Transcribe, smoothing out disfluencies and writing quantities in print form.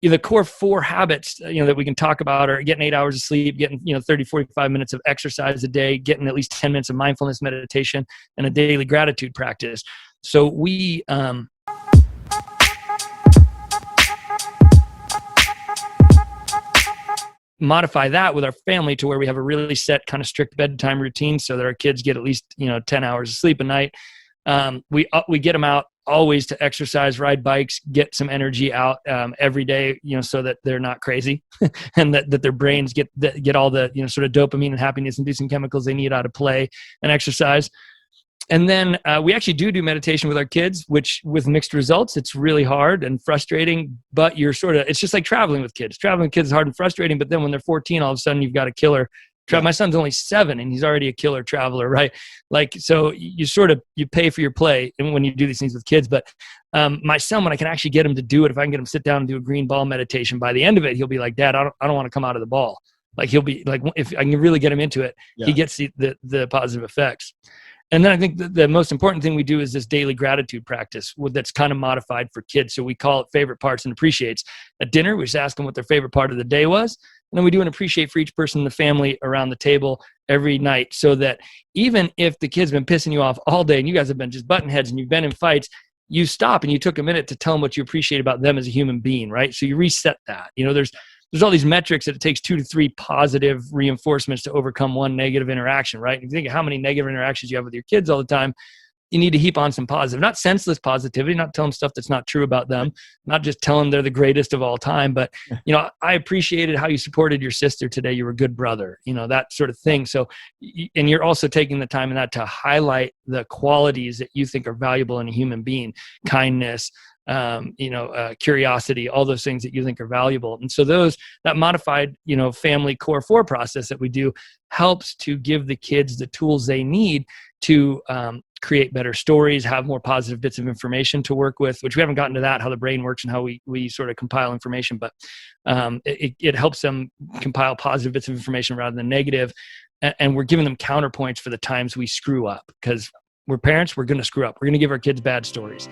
the core 4 habits, that we can talk about are getting 8 hours of sleep, getting, 30, 45 minutes of exercise a day, getting at least 10 minutes of mindfulness meditation, and a daily gratitude practice. So we, modify that with our family to where we have a really set kind of strict bedtime routine so that our kids get at least 10 hours of sleep a night. We get them out always to exercise, ride bikes, get some energy out every day, so that they're not crazy and that their brains get all the sort of dopamine and happiness inducing chemicals they need out of play and exercise. And then we actually do meditation with our kids, which with mixed results. It's really hard and frustrating, but it's just like traveling with kids. Traveling with kids is hard and frustrating, but then when they're 14, all of a sudden you've got a killer. My son's only 7 and he's already a killer traveler, right? Like, so you pay for your play when you do these things with kids. But my son, when I can actually get him to do it, if I can get him to sit down and do a green ball meditation, by the end of it, he'll be like, Dad, I don't want to come out of the ball. Like, he'll be like, if I can really get him into it, he gets the positive effects. And then I think the most important thing we do is this daily gratitude practice that's kind of modified for kids. So we call it favorite parts and appreciates. At dinner, we just ask them what their favorite part of the day was. And then we do an appreciate for each person in the family around the table every night, so that even if the kid's been pissing you off all day and you guys have been just button heads and you've been in fights, you stop and you took a minute to tell them what you appreciate about them as a human being, right? So you reset that. There's all these metrics that it takes 2 to 3 positive reinforcements to overcome one negative interaction, right? If you think of how many negative interactions you have with your kids all the time, you need to heap on some positive, not senseless positivity, not tell them stuff that's not true about them, not just tell them they're the greatest of all time, but, I appreciated how you supported your sister today. You were a good brother, that sort of thing. So, and you're also taking the time in that to highlight the qualities that you think are valuable in a human being, kindness, curiosity, all those things that you think are valuable. And so that modified, family core 4 process that we do helps to give the kids the tools they need to create better stories, have more positive bits of information to work with, which we haven't gotten to that, how the brain works and how we sort of compile information, but it helps them compile positive bits of information rather than negative. And we're giving them counterpoints for the times we screw up, because we're parents, we're going to screw up. We're going to give our kids bad stories.